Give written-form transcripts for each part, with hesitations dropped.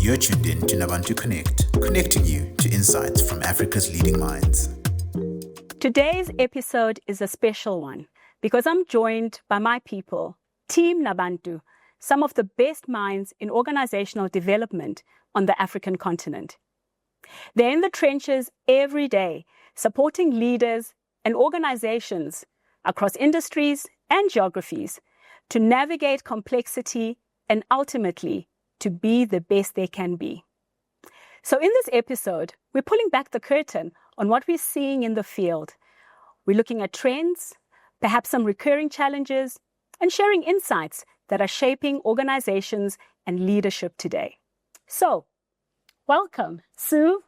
You're tuned in to Nabantu Connect, connecting you to insights from Africa's leading minds. Today's episode is a special one because I'm joined by my people, Team Nabantu, some of the best minds in organizational development on the African continent. They're in the trenches every day, supporting leaders and organizations across industries and geographies to navigate complexity and ultimately to be the best they can be. So in this episode, we're pulling back the curtain on what we're seeing in the field. We're looking at trends, perhaps some recurring challenges, and sharing insights that are shaping organizations and leadership today. So, welcome, Sue,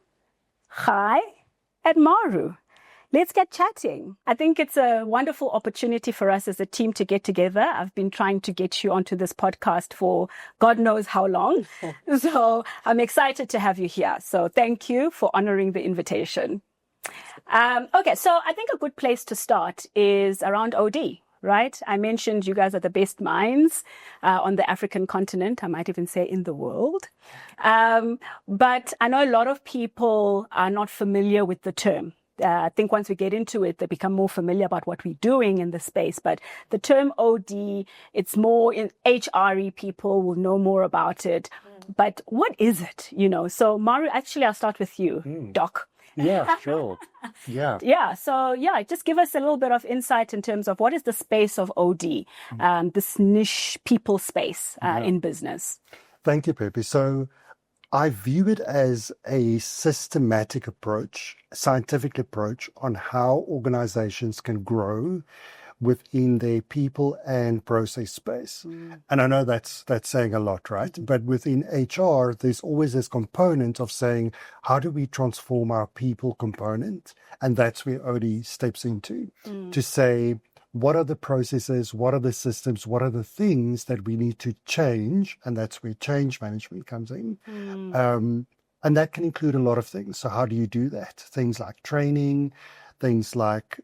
Khai, and Maru. Let's get chatting. I think it's a wonderful opportunity for us as a team to get together. I've been trying to get you onto this podcast for God knows how long. So I'm excited to have you here. So thank you for honoring the invitation. Okay, so I think a good place to start is around OD, right? I mentioned you guys are the best minds on the African continent. I might even say in the world. But I know a lot of people are not familiar with the term. I think once we get into it, they become more familiar about what we're doing in the space. But the term OD, it's more in HRE people will know more about it. But what is it? So Maru, actually, I'll start with you, Doc. Yeah, sure. Yeah. Just give us a little bit of insight in terms of what is the space of OD, this niche people space in business. Thank you, Pepe. So I view it as a systematic approach, scientific approach on how organizations can grow within their people and process space. And I know that's saying a lot, right? But within HR, there's always this component of saying, how do we transform our people component? And that's where OD steps into, to say, what are the processes, what are the systems, what are the things that we need to change? And that's where change management comes in. And that can include a lot of things. So how do you do that? Things like training, things like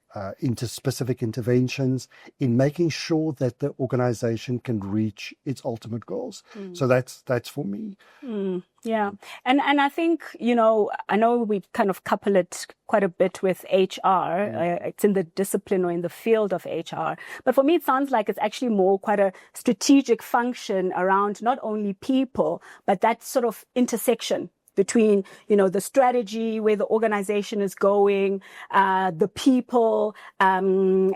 specific interventions in making sure that the organization can reach its ultimate goals. So that's for me. Yeah. And I think, I know we kind of couple it quite a bit with HR. It's in the discipline or in the field of HR. But for me, it sounds like it's actually more quite a strategic function around not only people, but that sort of intersection between, the strategy, where the organization is going, the people, and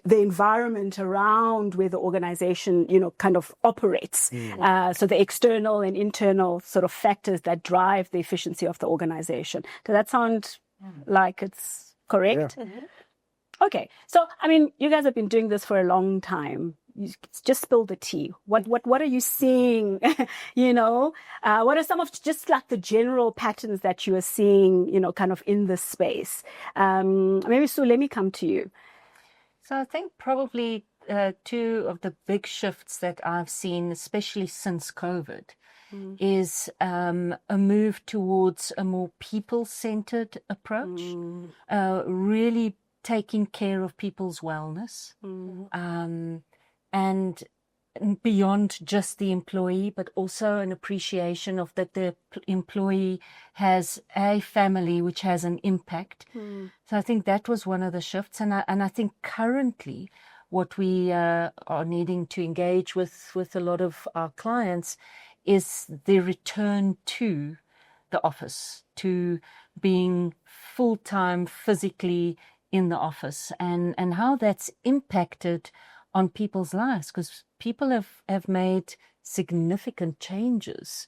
the environment around where the organization, kind of operates. So the external and internal sort of factors that drive the efficiency of the organization. Does that sound like it's correct? Yeah. Okay. So, you guys have been doing this for a long time. You just spill the tea. What are you seeing? What are some of just like the general patterns that you are seeing, kind of in this space? Maybe Sue, let me come to you. So I think probably two of the big shifts that I've seen, especially since COVID, is a move towards a more people-centered approach, really taking care of people's wellness. And beyond just the employee, but also an appreciation of that the employee has a family which has an impact. So I think that was one of the shifts. And I think currently what we are needing to engage with a lot of our clients is the return to the office, to being full-time physically in the office, and how that's impacted on people's lives, because people have made significant changes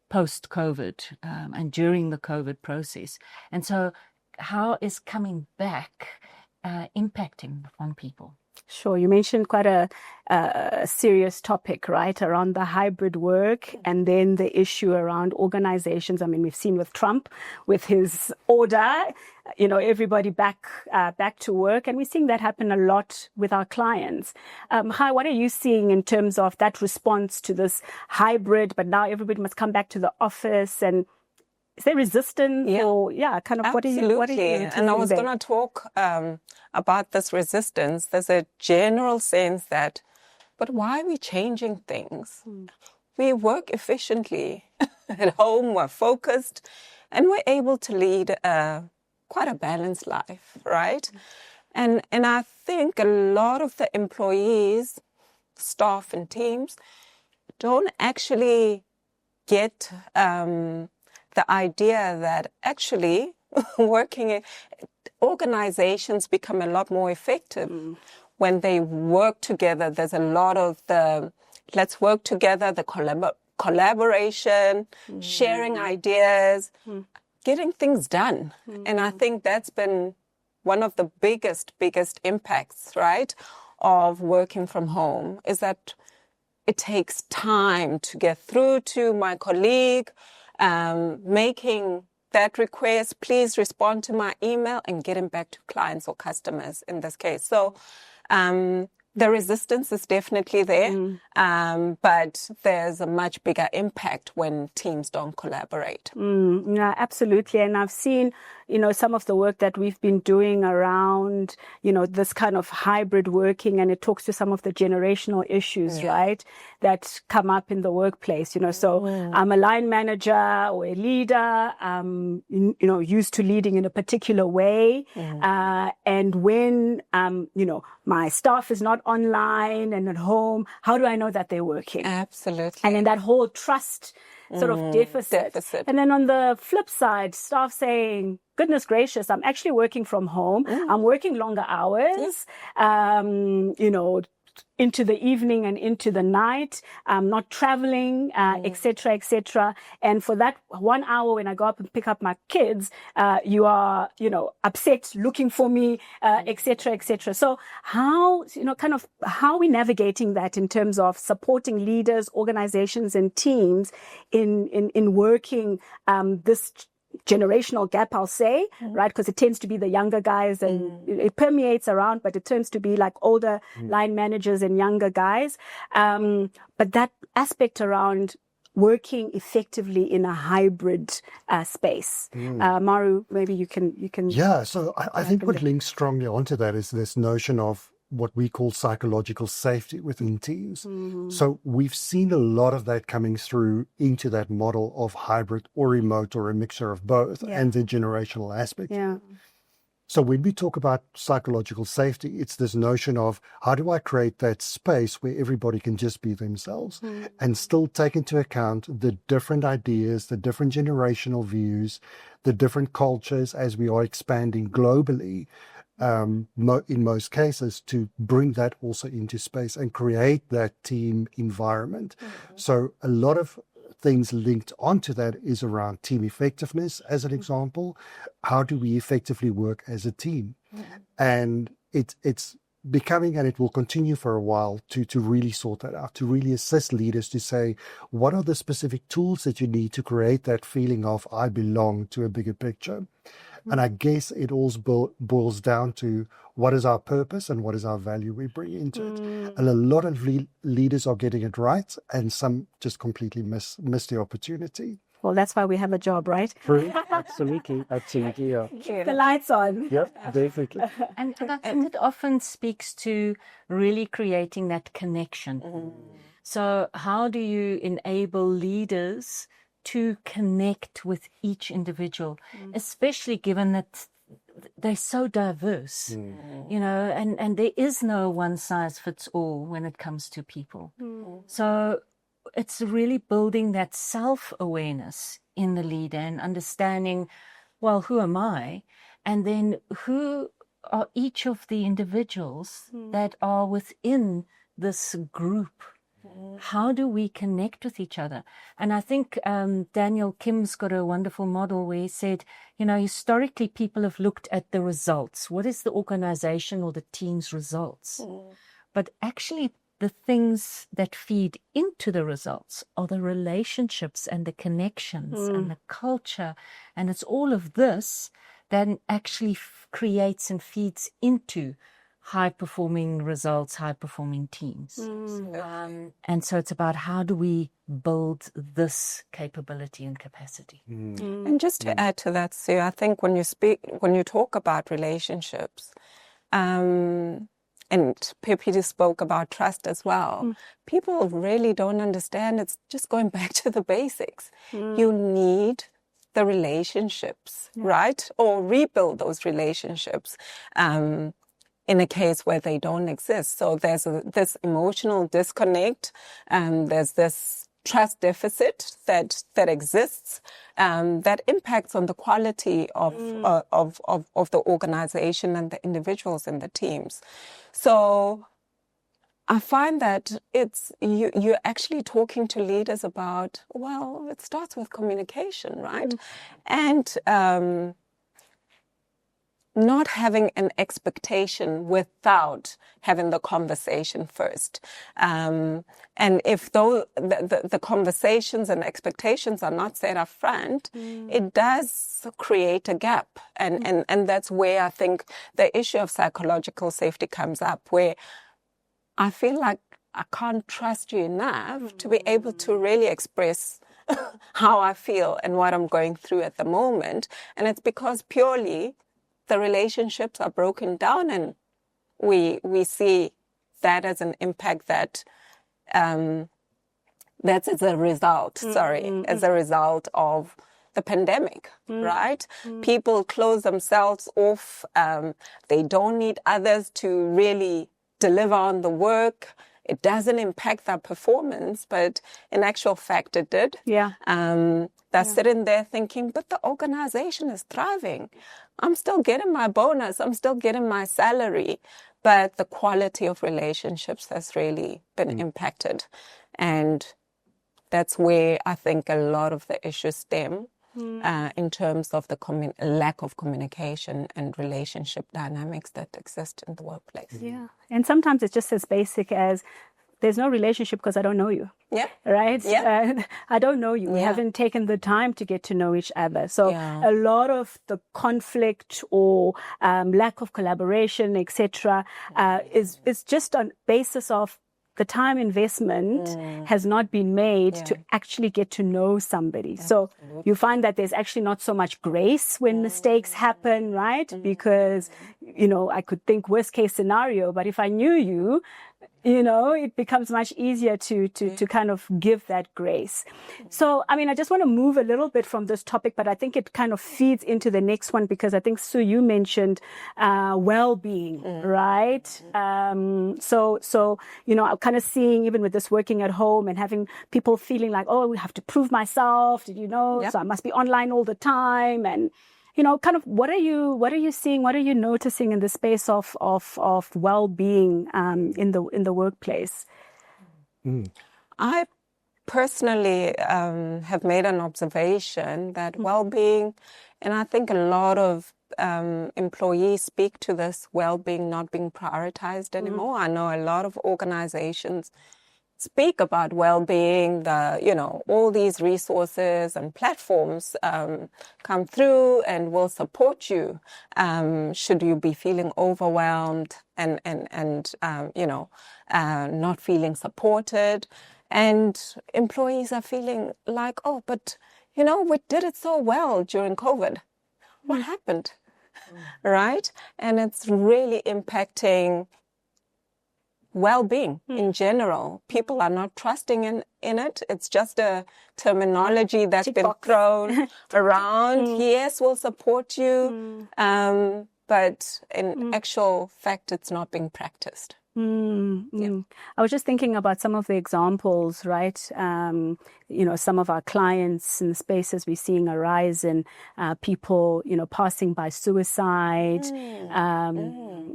post-COVID and during the COVID process. And so how is coming back impacting on people? Sure. You mentioned quite a serious topic, right, around the hybrid work, and then the issue around organizations. We've seen with Trump, with his order, everybody back to work. And we're seeing that happen a lot with our clients. Khai, what are you seeing in terms of that response to this hybrid, but now everybody must come back to the office? And is there resistance or kind of Absolutely. what are you And I was going to talk about this resistance. There's a general sense that, but why are we changing things? we work efficiently at home, we're focused, and we're able to lead quite a balanced life, right? And I think a lot of the employees, staff and teams don't actually get the idea that actually organizations become a lot more effective when they work together. There's a lot of the let's work together, the collaboration, sharing ideas, getting things done. And I think that's been one of the biggest impacts, right, of working from home, is that it takes time to get through to my colleague, making that request, please respond to my email, and getting back to clients or customers in this case. So the resistance is definitely there, but there's a much bigger impact when teams don't collaborate. Yeah, absolutely. And I've seen, some of the work that we've been doing around, this kind of hybrid working, and it talks to some of the generational issues, right, that come up in the workplace. So I'm a line manager or a leader, used to leading in a particular way. And when, my staff is not online and at home, how do I know that they're working? Absolutely. And then that whole trust sort of deficit. And then on the flip side, staff saying, goodness gracious, I'm actually working from home. I'm working longer hours, into the evening and into the night. I'm not traveling, et cetera, et cetera. And for that 1 hour when I go up and pick up my kids, you are, upset, looking for me, et cetera, et cetera. So how, how are we navigating that in terms of supporting leaders, organizations and teams in working, this generational gap, I'll say, right? Because it tends to be the younger guys and it permeates around, but it tends to be like older line managers and younger guys. But that aspect around working effectively in a hybrid space. Maru, maybe you can. Yeah, so I think what links strongly onto that is this notion of what we call psychological safety within teams. So we've seen a lot of that coming through into that model of hybrid or remote or a mixture of both, and the generational aspect. So when we talk about psychological safety, it's this notion of how do I create that space where everybody can just be themselves and still take into account the different ideas, the different generational views, the different cultures as we are expanding globally. In most cases, to bring that also into space and create that team environment. So a lot of things linked onto that is around team effectiveness, as an example. How do we effectively work as a team? And it's becoming, and it will continue for a while, to really sort that out, to really assist leaders to say, what are the specific tools that you need to create that feeling of I belong to a bigger picture? And I guess it all boils down to what is our purpose and what is our value we bring into it. And a lot of leaders are getting it right, and some just completely miss the opportunity. Well, that's why we have a job, right? Absolutely, yeah. Keep the lights on. Yep, definitely. And I think it often speaks to really creating that connection. So how do you enable leaders to connect with each individual, especially given that they're so diverse, and there is no one size fits all when it comes to people. So it's really building that self-awareness in the leader and understanding, well, who am I? And then who are each of the individuals that are within this group? How do we connect with each other? And I think Daniel Kim's got a wonderful model where he said, historically people have looked at the results. What is the organization or the team's results? But actually the things that feed into the results are the relationships and the connections and the culture. And it's all of this that actually creates and feeds into high-performing results, high-performing teams. And so it's about how do we build this capability and capacity. And just to add to that, Sue, I think when you talk about relationships, and Phephile spoke about trust as well. People really don't understand. It's just going back to the basics. You need the relationships, right? Or rebuild those relationships in a case where they don't exist. So there's this emotional disconnect, there's this trust deficit that exists, that impacts on the quality of the organization and the individuals in the teams. So I find that you're actually talking to leaders about, well, it starts with communication, right? And not having an expectation without having the conversation first. And if the conversations and expectations are not set up front, it does create a gap. And that's where I think the issue of psychological safety comes up, where I feel like I can't trust you enough to be able to really express how I feel and what I'm going through at the moment. And it's because purely the relationships are broken down, and we see that as an impact that's as a result, as a result of the pandemic, right? People close themselves off. They don't need others to really deliver on the work. It doesn't impact their performance, but in actual fact it did. Yeah. They're sitting there thinking, but the organization is thriving. I'm still getting my bonus. I'm still getting my salary. But the quality of relationships has really been impacted. And that's where I think a lot of the issues stem in terms of the lack of communication and relationship dynamics that exist in the workplace. Yeah. And sometimes it's just as basic as, there's no relationship because I don't know you. Yeah. Right? Yeah. I don't know you. We haven't taken the time to get to know each other. So a lot of the conflict or lack of collaboration, etc., is just on basis of the time investment has not been made to actually get to know somebody. Absolutely. So you find that there's actually not so much grace when mistakes happen, right? Because, I could think worst case scenario, but if I knew you, it becomes much easier to kind of give that grace. So, I just want to move a little bit from this topic, but I think it kind of feeds into the next one, because I think, Sue, you mentioned well-being, right? So I'm kind of seeing, even with this working at home and having people feeling like, oh, we have to prove myself, so I must be online all the time. And kind of what are you seeing? What are you noticing in the space of well-being in the workplace? I personally have made an observation that well-being, and I think a lot of employees speak to this well-being not being prioritized anymore. I know a lot of organizations speak about well-being, all these resources and platforms come through and will support you should you be feeling overwhelmed and not feeling supported. And employees are feeling like, oh, but we did it so well during COVID. What happened? Right? And it's really impacting well-being in general. People are not trusting in it. It's just a terminology that's been thrown around. Yes, we'll support you, but in actual fact, it's not being practiced. I was just thinking about some of the examples, right? Some of our clients in the spaces we're seeing a rise in people, passing by suicide.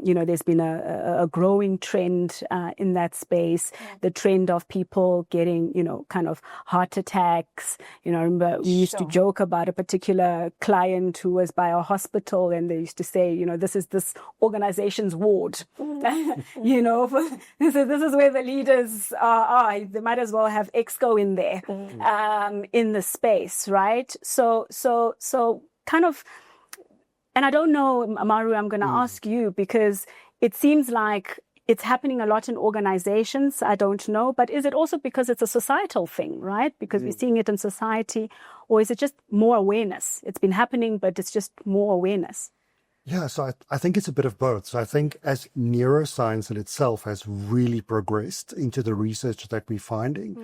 There's been a growing trend in that space. The trend of people getting, kind of heart attacks. I remember we used to joke about a particular client who was by a hospital, and they used to say, this is this organization's ward. This is where the leaders are. They might as well have Exco in there, in the space, right? So kind of, and I don't know, Maru, I'm going to ask you, because it seems like it's happening a lot in organizations. I don't know, but is it also because it's a societal thing, right? Because we're seeing it in society, or is it just more awareness? It's been happening, but it's just more awareness. Yeah, so I think it's a bit of both. So I think as neuroscience in itself has really progressed into the research that we're finding,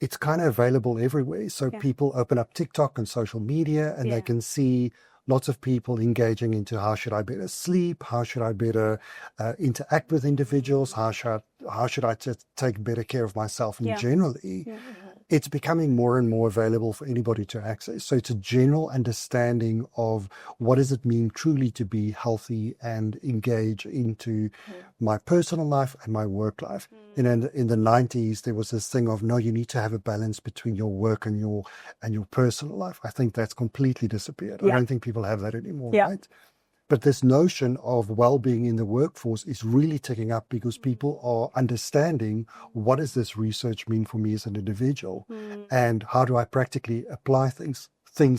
it's kind of available everywhere. So people open up TikTok and social media and they can see lots of people engaging into how should I better sleep, how should I better interact with individuals, how should I just take better care of myself, and generally it's becoming more and more available for anybody to access. So it's a general understanding of what does it mean truly to be healthy and engage into my personal life and my work life. In the 90s, there was this thing of, no, you need to have a balance between your work and your personal life. I think that's completely disappeared. I don't think people have that anymore, right? But this notion of well-being in the workforce is really ticking up because people are understanding what does this research mean for me as an individual, and how do I practically apply things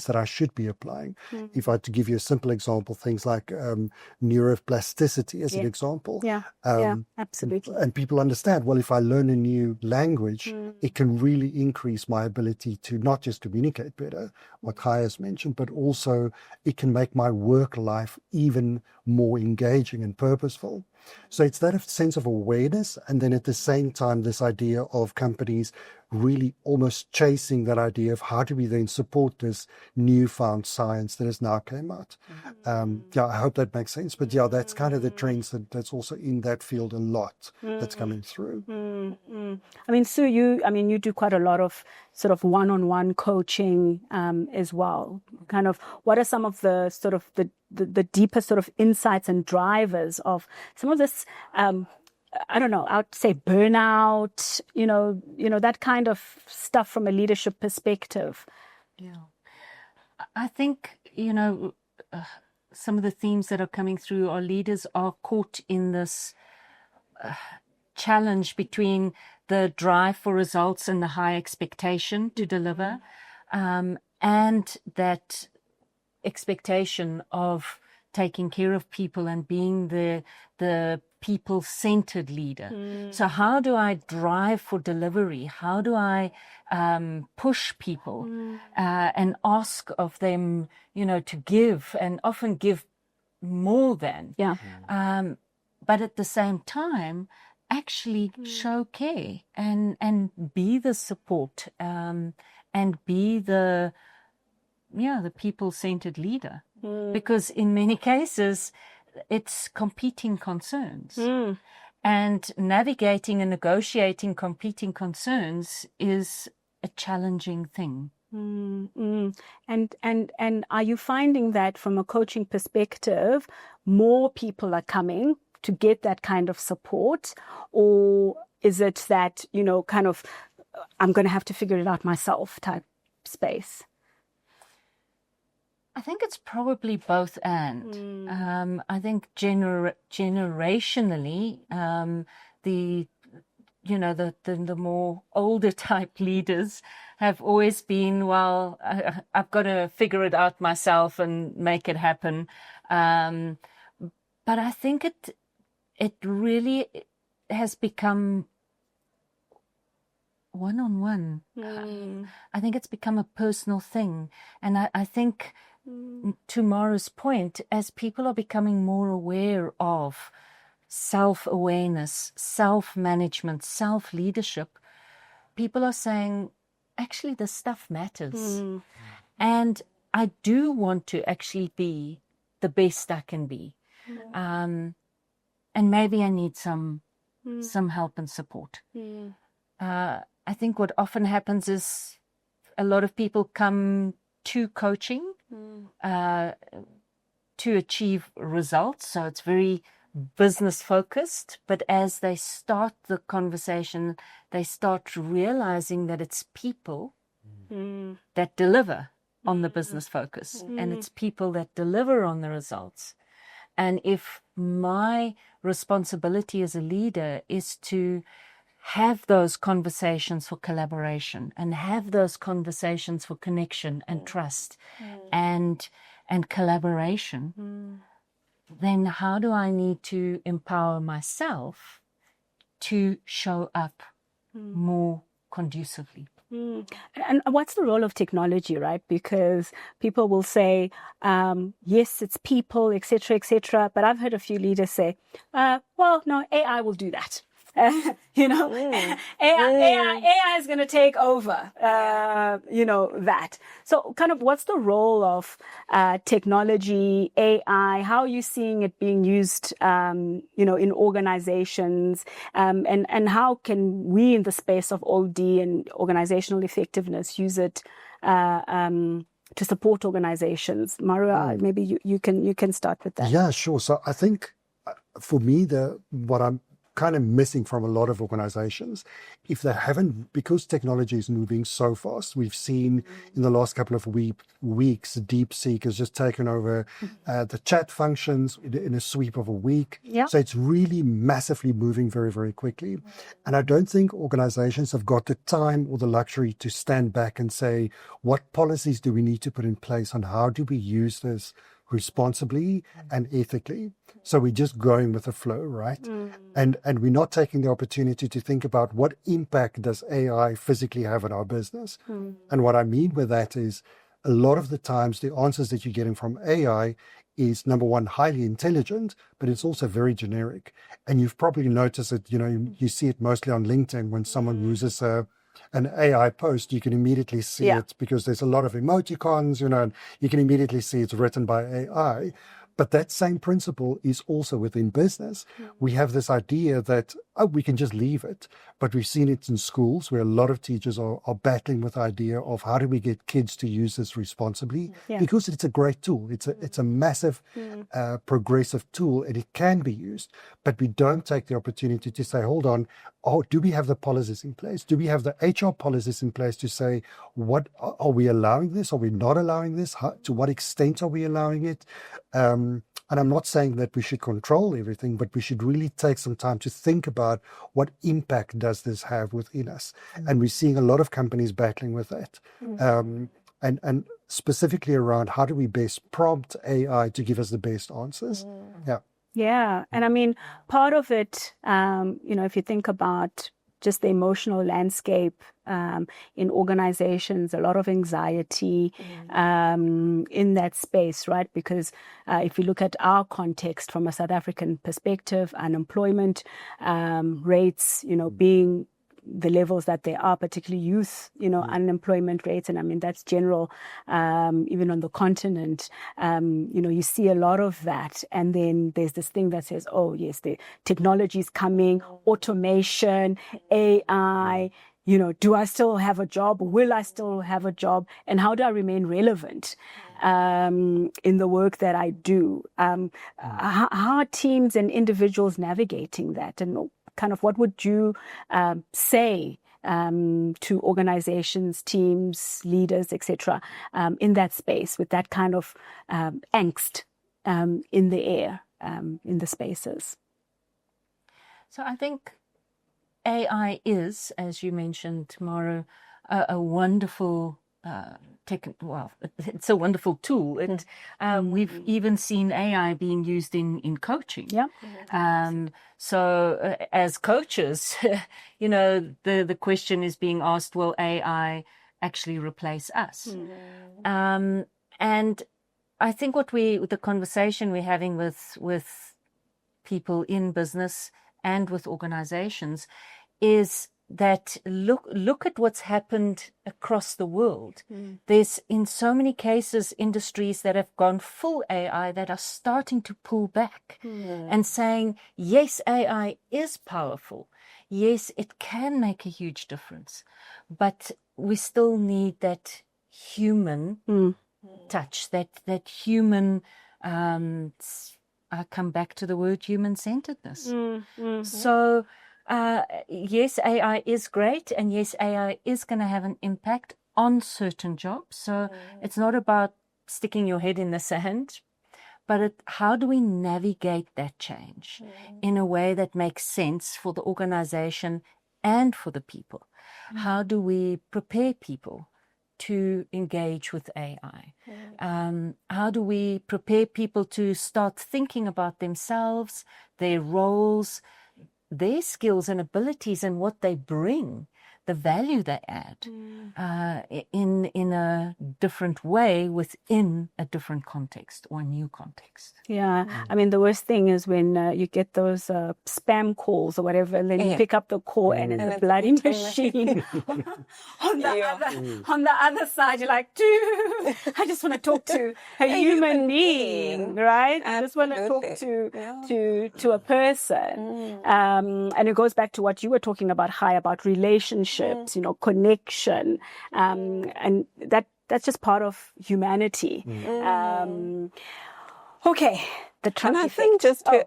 that I should be applying. If I had to give you a simple example, things like neuroplasticity as an example. Absolutely. And people understand, well, if I learn a new language, it can really increase my ability to not just communicate better, what Kai has mentioned, but also it can make my work life even more engaging and purposeful. So it's that sense of awareness, and then at the same time, this idea of companies really almost chasing that idea of how do we then support this newfound science that has now came out. I hope that makes sense. But that's kind of the trends that's also in that field a lot that's coming through. I mean, Sue, you do quite a lot of sort of one-on-one coaching as well. Kind of, what are some of the sort of the deeper sort of insights and drivers of some of this? I don't know, I'd say burnout, that kind of stuff from a leadership perspective. Yeah. I think, some of the themes that are coming through are leaders are caught in this challenge between the drive for results and the high expectation to deliver, and that expectation of taking care of people and being the people-centered leader. So how do I drive for delivery? How do I push people and ask of them, to give, and often give more than. But at the same time, actually show care and be the support and be the people-centered leader. Because in many cases, it's competing concerns. And navigating and negotiating competing concerns is a challenging thing. And are you finding that from a coaching perspective, more people are coming to get that kind of support? Or is it that, kind of, I'm going to have to figure it out myself type space? I think it's probably both and. I think generationally, the more older type leaders have always been, well, I've got to figure it out myself and make it happen. But I think it really has become one-on-one. I think it's become a personal thing. And I think, to Maru's point, as people are becoming more aware of self-awareness, self-management, self-leadership, people are saying, actually, this stuff matters. And I do want to actually be the best I can be. And maybe I need some help and support. I think what often happens is a lot of people come to coaching to achieve results. So it's very business focused. But as they start the conversation, they start realizing that it's people that deliver on the business focus, and it's people that deliver on the results. And if my responsibility as a leader is to have those conversations for collaboration and have those conversations for connection and trust and collaboration, then how do I need to empower myself to show up more conducively? And what's the role of technology, right? Because people will say, yes, it's people, etc., etc. But I've heard a few leaders say, well, no, AI will do that. AI is going to take over, that. So kind of what's the role of technology, AI? How are you seeing it being used, in organizations? And how can we in the space of OD and organizational effectiveness use it to support organizations? Maru, maybe you can start with that. Yeah, sure. So I think for me, what I'm kind of missing from a lot of organizations, if they haven't, because technology is moving so fast, we've seen in the last couple of weeks, DeepSeek has just taken over the chat functions in a sweep of a week. Yeah. So it's really massively moving very, very quickly. And I don't think organizations have got the time or the luxury to stand back and say, what policies do we need to put in place and how do we use this responsibly and ethically? So we're just going with the flow, right? And we're not taking the opportunity to think about what impact does AI physically have on our business. And what I mean with that is a lot of the times the answers that you're getting from AI is, number one, highly intelligent, but it's also very generic. And you've probably noticed it, you see it mostly on LinkedIn when someone uses an AI post, you can immediately see it because there's a lot of emoticons, and you can immediately see it's written by AI. But that same principle is also within business. We have this idea that we can just leave it. But we've seen it in schools where a lot of teachers are battling with the idea of how do we get kids to use this responsibly? Because it's a great tool. It's a massive progressive tool, and it can be used. But we don't take the opportunity to say, hold on, do we have the policies in place? Do we have the HR policies in place to say, what are we allowing this? Are we not allowing this? To what extent are we allowing it? And I'm not saying that we should control everything, but we should really take some time to think about what impact does this have within us. And we're seeing a lot of companies battling with that. And specifically around how do we best prompt AI to give us the best answers? Yeah. And I mean, part of it, if you think about just the emotional landscape in organizations, a lot of anxiety in that space, right? Because if you look at our context from a South African perspective, unemployment rates, being the levels that they are, particularly youth, unemployment rates. And I mean, that's general, even on the continent, you see a lot of that. And then there's this thing that says, oh, yes, the technology is coming, automation, AI, do I still have a job? Will I still have a job? And how do I remain relevant in the work that I do? How are teams and individuals navigating that? And kind of what would you say to organizations, teams, leaders, etc., in that space with that kind of angst in the air, in the spaces? So I think AI is, as you mentioned, Maru, a wonderful it's a wonderful tool. And we've even seen AI being used in coaching. So as coaches, the question is being asked, will AI actually replace us? And I think the conversation we're having with people in business and with organizations is that look at what's happened across the world. There's, in so many cases, industries that have gone full AI that are starting to pull back and saying, yes, AI is powerful. Yes, it can make a huge difference, but we still need that human touch, that human, I come back to the word human-centeredness. So, yes, AI is great, and yes, AI is going to have an impact on certain jobs. So it's not about sticking your head in the sand, but how do we navigate that change in a way that makes sense for the organization and for the people? How do we prepare people to engage with AI? How do we prepare people to start thinking about themselves, their roles, their skills and abilities, and what they bring the value they add in a different way within a different context or a new context. Yeah, I mean, the worst thing is when you get those spam calls or whatever, and then you pick up the call and it's a bloody machine on the other side. You're like, dude, I just want to talk to a human being, right? I just want to talk to a person. And it goes back to what you were talking about, Hai, about relationships, connection, and that's just part of humanity. Okay, the Trump And I effect. think just to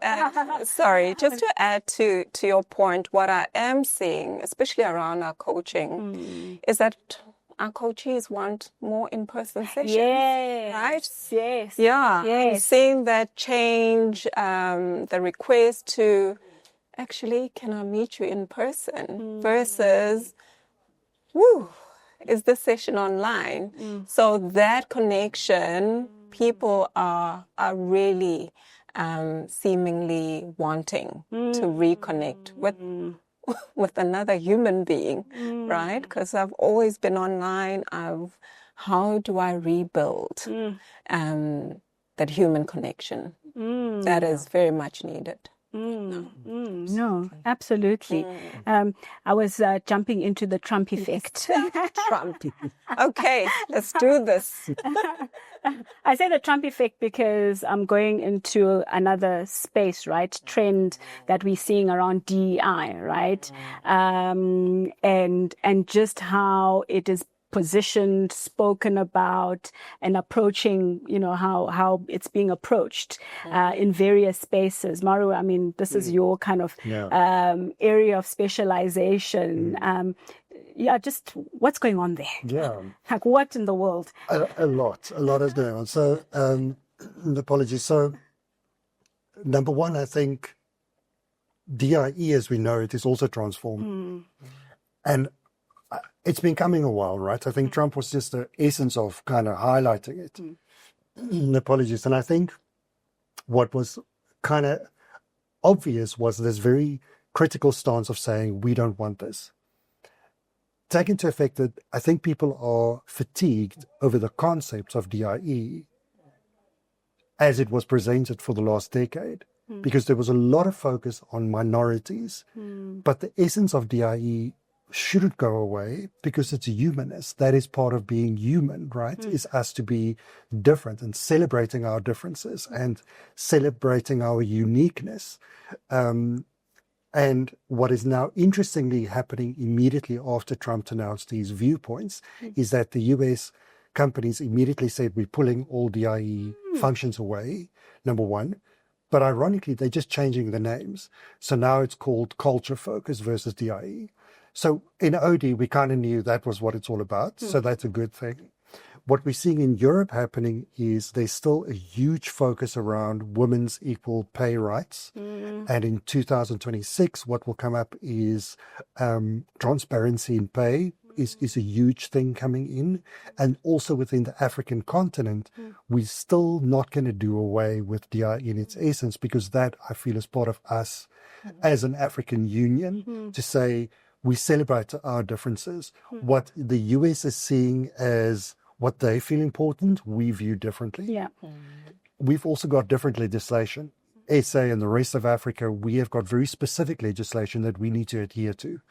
add to your point, what I am seeing, especially around our coaching, is that our coachees want more in-person sessions. Yes. Right? Yes. Yeah. Yes. I'm seeing that change, the request to actually, can I meet you in person versus, is this session online? So that connection, people are really seemingly wanting to reconnect with another human being, right? Because I've always been online. How do I rebuild that human connection? That is very much needed. No, absolutely. I was jumping into the Trump effect. Trump. Okay, let's do this. I say the Trump effect because I'm going into another space, right? Trend that we're seeing around DEI, right? And just how it is positioned, spoken about, and approaching, how it's being approached in various spaces. Maru, I mean, this is your kind of area of specialization. Just what's going on there? Yeah. Like what in the world? A lot is going on. So, apologies. So, number one, I think DIE, as we know it, is also transformed. And it's been coming a while, right? I think Trump was just the essence of kind of highlighting it. Apologies. And I think what was kind of obvious was this very critical stance of saying, we don't want this. Take into effect that I think people are fatigued over the concepts of DIE as it was presented for the last decade, because there was a lot of focus on minorities. But the essence of DIE shouldn't go away because it's a humanist. That is part of being human, right? Is us to be different and celebrating our differences and celebrating our uniqueness. And what is now interestingly happening immediately after Trump announced these viewpoints is that the US companies immediately said, we're pulling all DIE functions away, number one. But ironically, they're just changing the names. So now it's called Culture Focus versus DIE. So in OD, we kind of knew that was what it's all about. So that's a good thing. What we're seeing in Europe happening is there's still a huge focus around women's equal pay rights. And in 2026, what will come up is transparency in pay is a huge thing coming in. And also within the African continent, we're still not going to do away with DI in its essence, because that, I feel, is part of us as an African Union to say, we celebrate our differences. What the US is seeing as what they feel important, we view differently. Yeah. We've also got different legislation. SA and the rest of Africa, we have got very specific legislation that we need to adhere to.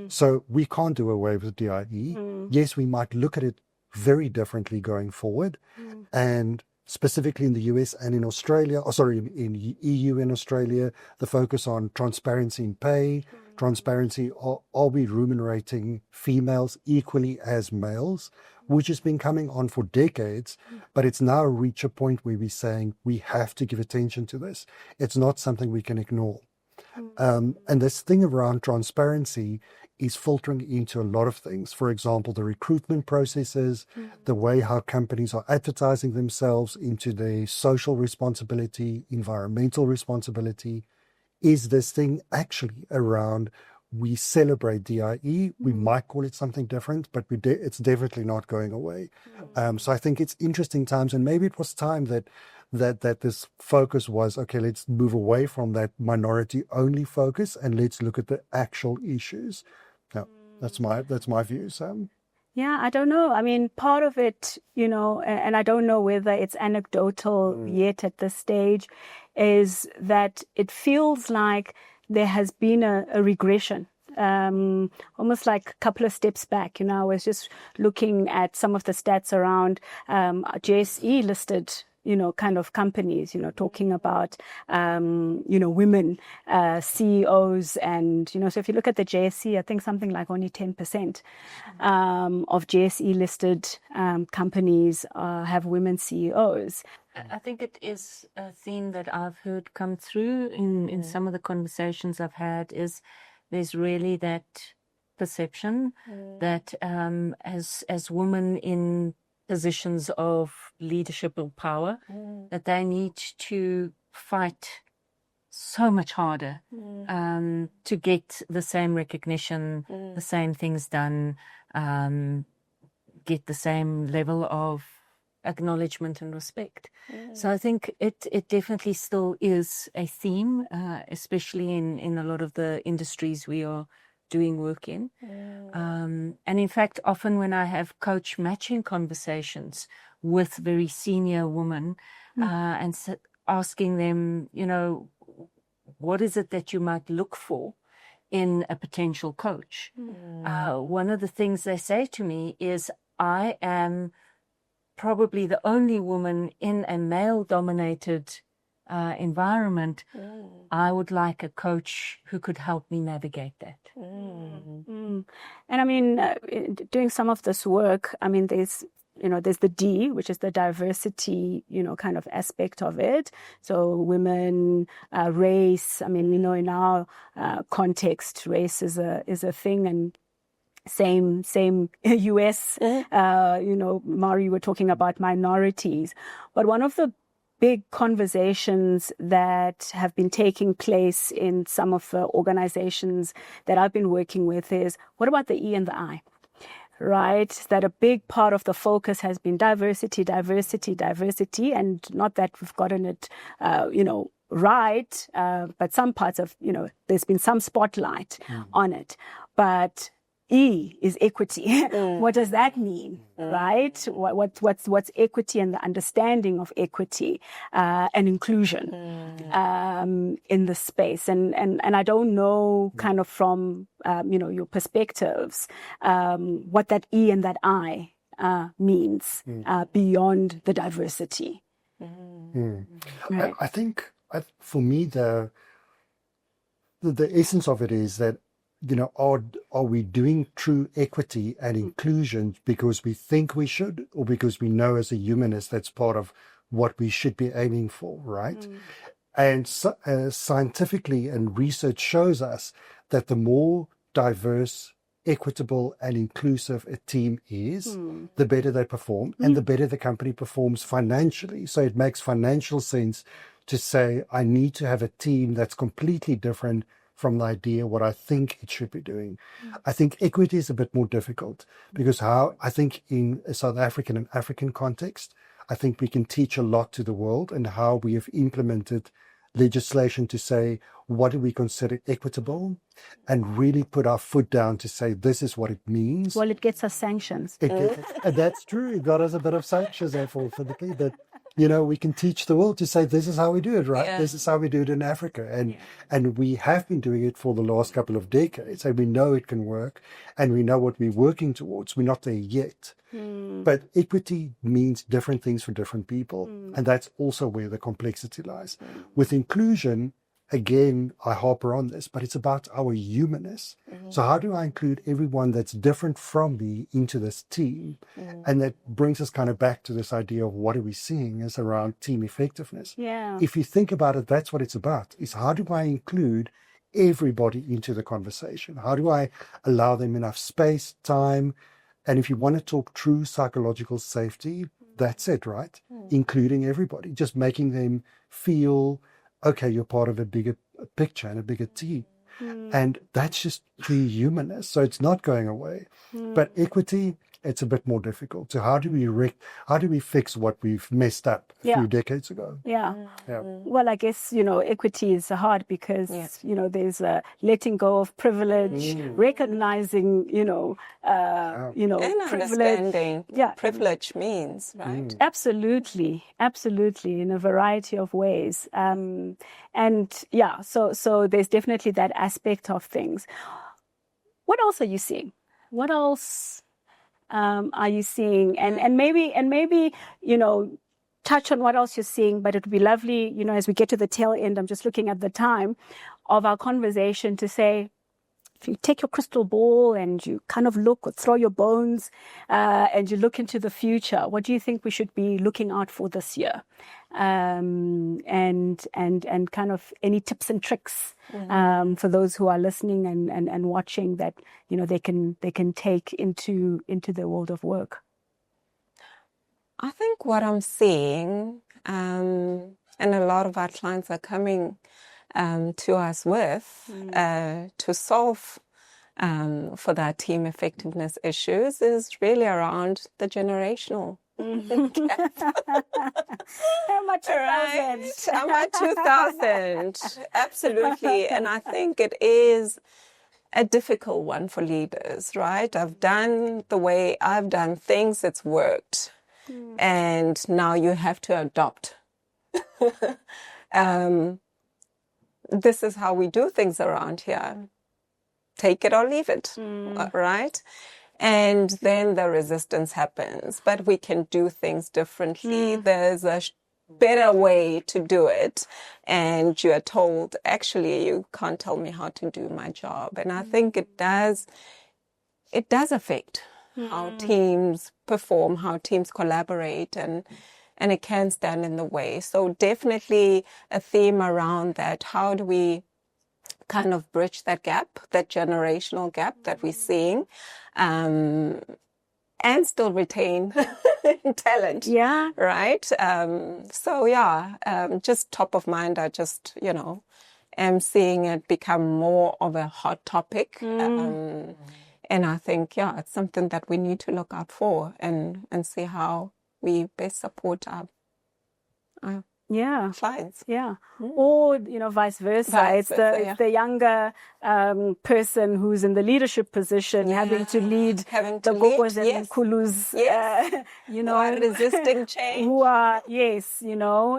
So we can't do away with DIE. Yes, we might look at it very differently going forward. And specifically in the US and in Australia, in EU and Australia, the focus on transparency in pay, transparency, are we remunerating females equally as males, which has been coming on for decades, but it's now reached a point where we're saying we have to give attention to this. It's not something we can ignore. And this thing around transparency is filtering into a lot of things. For example, the recruitment processes, the way how companies are advertising themselves into their social responsibility, environmental responsibility. Is this thing actually around, we celebrate DIE, we might call it something different, but it's definitely not going away. So I think it's interesting times, and maybe it was time that this focus was, okay, let's move away from that minority-only focus and let's look at the actual issues. Now, That's my view, Sam. Yeah, I don't know. I mean, part of it, and I don't know whether it's anecdotal yet at this stage, is that it feels like there has been a regression, almost like a couple of steps back. I was just looking at some of the stats around JSE listed kind of companies, talking about, women CEOs. And, so if you look at the JSE, I think something like only 10% of JSE listed companies have women CEOs. I think it is a theme that I've heard come through in some of the conversations I've had is there's really that perception that as women in positions of leadership or power, that they need to fight so much harder to get the same recognition, the same things done, get the same level of acknowledgement and respect. So I think it definitely still is a theme, especially in a lot of the industries we are doing work in. And in fact, often when I have coach matching conversations with very senior women and asking them, what is it that you might look for in a potential coach? One of the things they say to me is, I am probably the only woman in a male-dominated environment. I would like a coach who could help me navigate that. And I mean, doing some of this work, I mean, there's the D, which is the diversity, kind of aspect of it. So women, race, I mean, in our context, race is a thing, and same US, Maru, you were talking about minorities. But one of the big conversations that have been taking place in some of the organizations that I've been working with is, what about the E and the I? Right? That a big part of the focus has been diversity, and not that we've gotten it, right, but some parts of, there's been some spotlight on it. But E is equity. What does that mean, right? What's equity and the understanding of equity and inclusion in the space? And I don't know, kind of from your perspectives, what that E and that I means beyond the diversity. Right. I think for me the essence of it is that, are we doing true equity and inclusion because we think we should, or because we know as a humanist that's part of what we should be aiming for, right? And scientifically, and research shows us that the more diverse, equitable and inclusive a team is, the better they perform and the better the company performs financially. So it makes financial sense to say, I need to have a team that's completely different from the idea what I think it should be doing. I think equity is a bit more difficult because I think in a South African and African context, I think we can teach a lot to the world and how we have implemented legislation to say, what do we consider equitable, and really put our foot down to say, this is what it means. Well, it gets us sanctions. And that's true. It got us a bit of sanctions, unfortunately, but we can teach the world to say, this is how we do it, right? Yeah. This is how we do it in Africa. And we have been doing it for the last couple of decades. And we know it can work. And we know what we're working towards. We're not there yet. But equity means different things for different people. And that's also where the complexity lies. With inclusion, again, I harper on this, but it's about our humanness. So how do I include everyone that's different from me into this team? And that brings us kind of back to this idea of what are we seeing is around team effectiveness. Yeah. If you think about it, that's what it's about, is how do I include everybody into the conversation? How do I allow them enough space, time? And if you want to talk true psychological safety, that's it, right? Including everybody, just making them feel, okay, you're part of a bigger picture and a bigger team. And that's just the humanness. So it's not going away. But equity, it's a bit more difficult. So how do we fix what we've messed up a few decades ago? Yeah. Well, I guess, equity is hard because, there's a letting go of privilege, recognizing, and privilege. understanding Yeah. privilege means, right? Absolutely, in a variety of ways. So there's definitely that aspect of things. What else are you seeing? What else are you seeing? And maybe, touch on what else you're seeing, but it would be lovely, as we get to the tail end, I'm just looking at the time of our conversation to say, if you take your crystal ball and you kind of look or throw your bones and you look into the future, what do you think we should be looking out for this year? And kind of any tips and tricks for those who are listening and watching that, they can take into the world of work. I think what I'm seeing, and a lot of our clients are coming to us with to solve for that team effectiveness issues is really around the generational gap. How much Right? I'm at 2000. Absolutely. And I think it is a difficult one for leaders, right? I've done the way I've done things, it's worked. And now you have to adopt. This is how we do things around here. Take it or leave it, right? And then the resistance happens, but we can do things differently. There's a better way to do it. And you are told, actually, you can't tell me how to do my job. And I think it does affect how teams perform, how teams collaborate, and it can stand in the way. So definitely a theme around that. How do we kind of bridge that gap, that generational gap that we're seeing, and still retain talent? Yeah. Right? Just top of mind, I just, am seeing it become more of a hot topic. And I think, it's something that we need to look out for and see how we best support our clients. Yeah. Or, vice versa. It's the younger person who's in the leadership position having to lead the gogos and kulus, resisting change. Who are,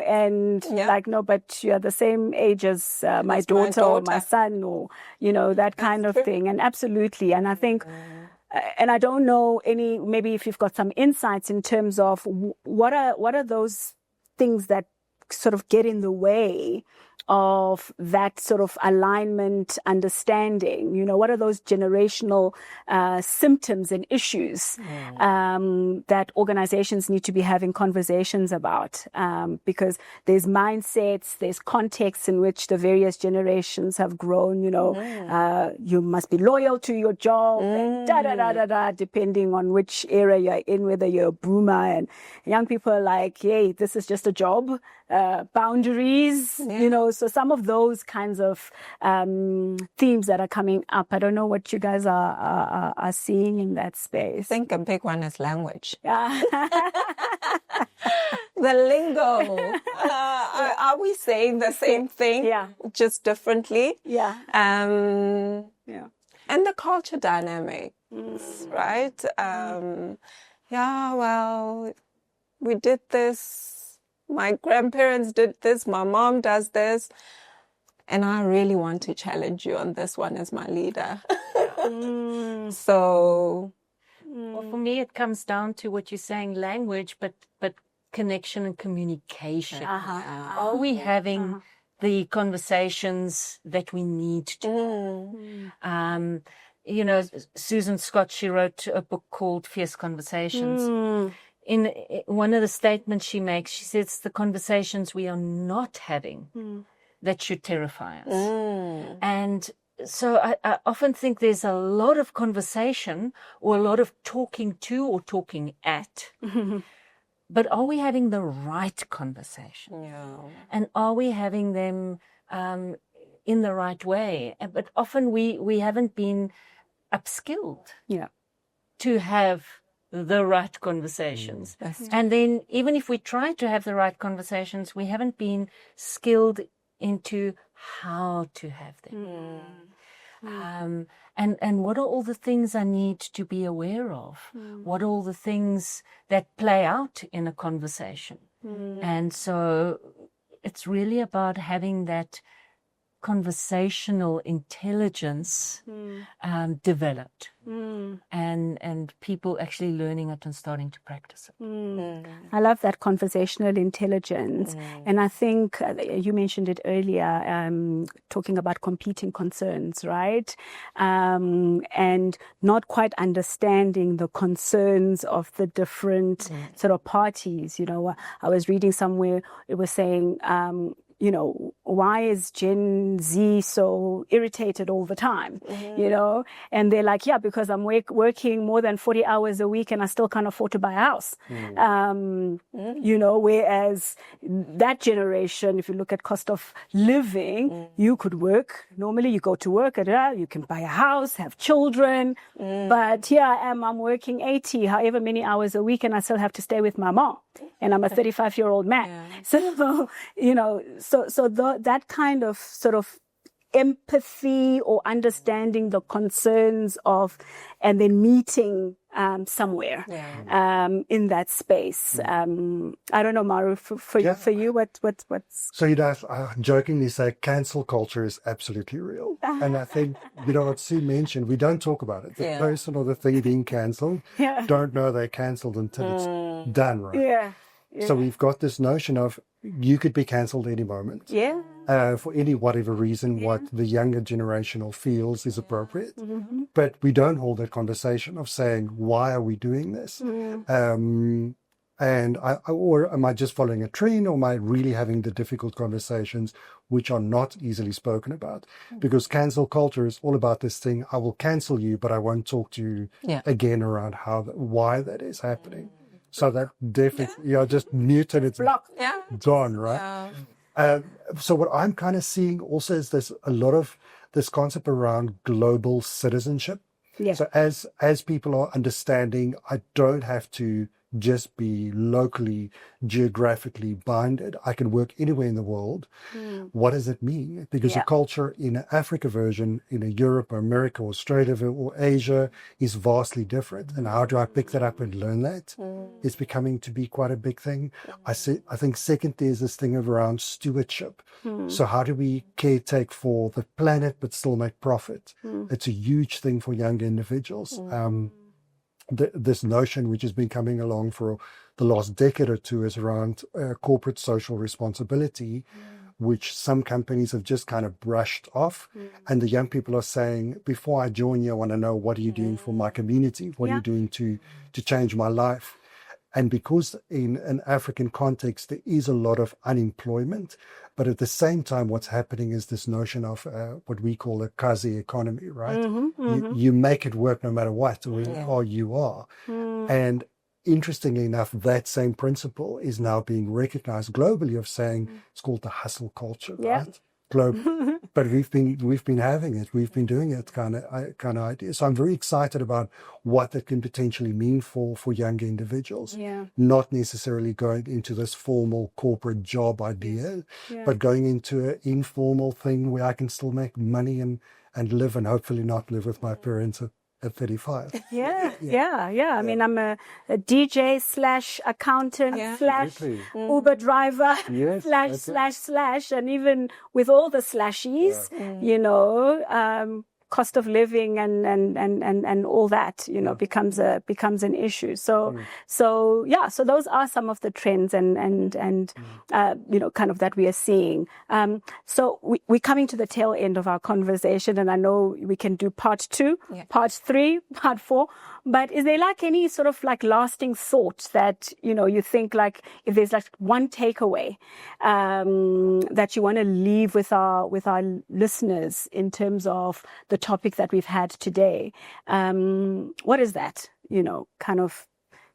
and no, but you are the same age as my daughter or my son or, that kind of thing. And absolutely. And I think, and I don't know maybe if you've got some insights in terms of what are those things that sort of get in the way of that sort of alignment, understanding, what are those generational symptoms and issues that organizations need to be having conversations about, because there's mindsets, there's contexts in which the various generations have grown, you must be loyal to your job, and depending on which era you're in, whether you're a boomer, and young people are like, hey, this is just a job, boundaries, so some of those kinds of themes that are coming up. I don't know what you guys are seeing in that space. I think a big one is language. Yeah. The lingo. Are we saying the same thing? Yeah. Just differently? Yeah. And the culture dynamics, right? We did this. My grandparents did this. My mom does this. And I really want to challenge you on this one as my leader. So... Well, for me, it comes down to what you're saying, language, but connection and communication. Are we having the conversations that we need to? Susan Scott, she wrote a book called Fierce Conversations. In one of the statements she makes, she says the conversations we are not having that should terrify us. And so I often think there's a lot of conversation or a lot of talking to or talking at. But are we having the right conversation? Yeah. And are we having them in the right way? But often we haven't been upskilled to have the right conversations. And then even if we try to have the right conversations, we haven't been skilled into how to have them. And what are all the things I need to be aware of? What are all the things that play out in a conversation? And so it's really about having that conversational intelligence developed, and people actually learning it and starting to practice it. I love that conversational intelligence. And I think you mentioned it earlier, talking about competing concerns, right? And not quite understanding the concerns of the different sort of parties. You know, I was reading somewhere, it was saying, you know, why is Gen Z so irritated all the time? You know, and they're like, yeah, because I'm working more than 40 hours a week and I still can't afford to buy a house. You know, whereas that generation, if you look at cost of living, you could work. Normally you go to work, you can buy a house, have children. But here I am, I'm working 80, however many hours a week, and I still have to stay with my mom. And I'm a 35-year-old man. So, you know, that kind of sort of empathy or understanding the concerns of, and then meeting somewhere in that space. I don't know, Maru, for you, what's... So, you know, I jokingly say cancel culture is absolutely real. And I think, you know, what Sue mentioned, we don't talk about it. The person or the thing being cancelled don't know they're cancelled until it's done, right? So we've got this notion of you could be cancelled any moment. For any whatever reason, what the younger generation feels is appropriate. But we don't hold that conversation of saying, why are we doing this? And or am I just following a trend, or am I really having the difficult conversations which are not easily spoken about? Because cancel culture is all about this thing, I will cancel you, but I won't talk to you again around why that is happening. So that definitely, just mute and it's gone, right? So what I'm kind of seeing also is there's a lot of this concept around global citizenship. So as people are understanding, I don't have to just be locally, geographically binded. I can work anywhere in the world. What does it mean? Because the culture in an Africa version, in a Europe or America or Australia or Asia is vastly different. And how do I pick that up and learn that? It's becoming to be quite a big thing. I think second, there's this thing around stewardship. So how do we caretake for the planet but still make profit? It's a huge thing for younger individuals. This notion which has been coming along for the last decade or two is around corporate social responsibility, which some companies have just kind of brushed off. And the young people are saying, before I join you, I want to know, what are you doing for my community? What are you doing to change my life? And because in an African context, there is a lot of unemployment, but at the same time, what's happening is this notion of what we call a Kazi economy, right? You make it work no matter what, or you are. And interestingly enough, that same principle is now being recognized globally of saying it's called the hustle culture, right? But we've been having it, we've been doing it kind of idea. So I'm very excited about what that can potentially mean for younger individuals. Not necessarily going into this formal corporate job idea, but going into an informal thing where I can still make money and live, and hopefully not live with my parents at 35. I mean, I'm a DJ / accountant / Uber driver / and even with all the slashies, you know, cost of living and all that, you know, becomes an issue. So those are some of the trends and you know, kind of that we are seeing. So we're coming to the tail end of our conversation, and I know we can do part 2, part 3, part 4. But is there like any sort of like lasting thought that, you know, you think like if there's like one takeaway that you want to leave with our listeners in terms of the topic that we've had today? What is that? You know, kind of,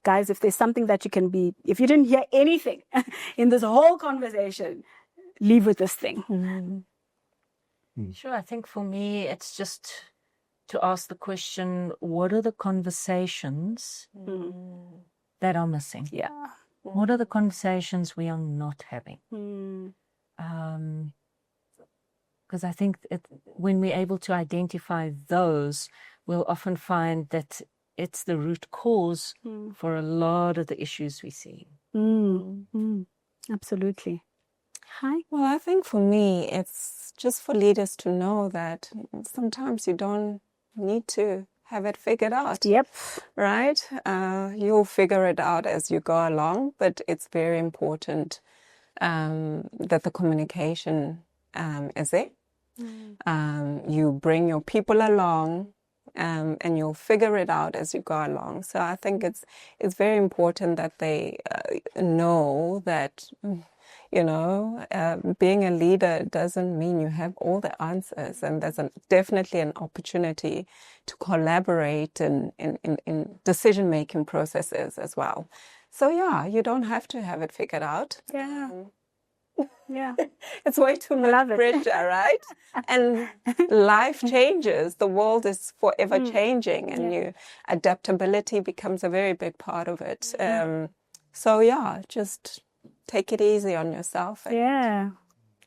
guys, if there's something that you can be, if you didn't hear anything in this whole conversation, leave with this thing. Sure. I think for me, it's just to ask the question, what are the conversations that are missing? Yeah. What are the conversations we are not having? Because I think when we're able to identify those, we'll often find that it's the root cause for a lot of the issues we see. Absolutely. Hi. Well, I think for me, it's just for leaders to know that sometimes you don't need to have it figured out. Yep. Right? You'll figure it out as you go along, but it's very important that the communication is there. You bring your people along, and you'll figure it out as you go along. So I think it's very important that they know that, being a leader doesn't mean you have all the answers, and there's definitely an opportunity to collaborate in decision-making processes as well. So yeah, you don't have to have it figured out. Yeah. Yeah. It's way too much pressure, right? And life changes. The world is forever changing, and adaptability becomes a very big part of it. So yeah, just take it easy on yourself. Yeah.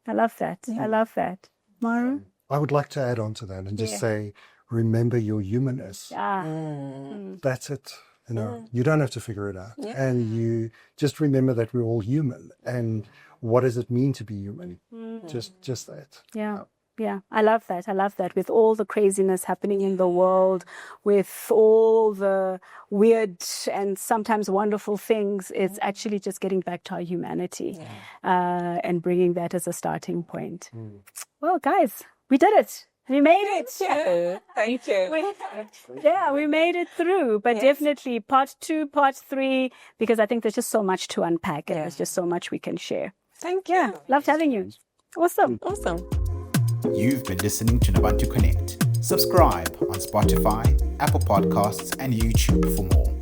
I love that. I love that. Maru? I would like to add on to that and just say, remember your humanness. That's it. You don't have to figure it out. Yeah. And you just remember that we're all human. And what does it mean to be human? Just that. Yeah. Yeah, I love that. I love that. With all the craziness happening in the world, with all the weird and sometimes wonderful things, it's actually just getting back to our humanity and bringing that as a starting point. Well, guys, we did it. We made it. Thank you. We made it through. But definitely part 2, part 3, because I think there's just so much to unpack and there's just so much we can share. Thank you. Yeah, loved having you. Awesome. You've been listening to Nabantu Connect. Subscribe on Spotify, Apple Podcasts, and YouTube for more.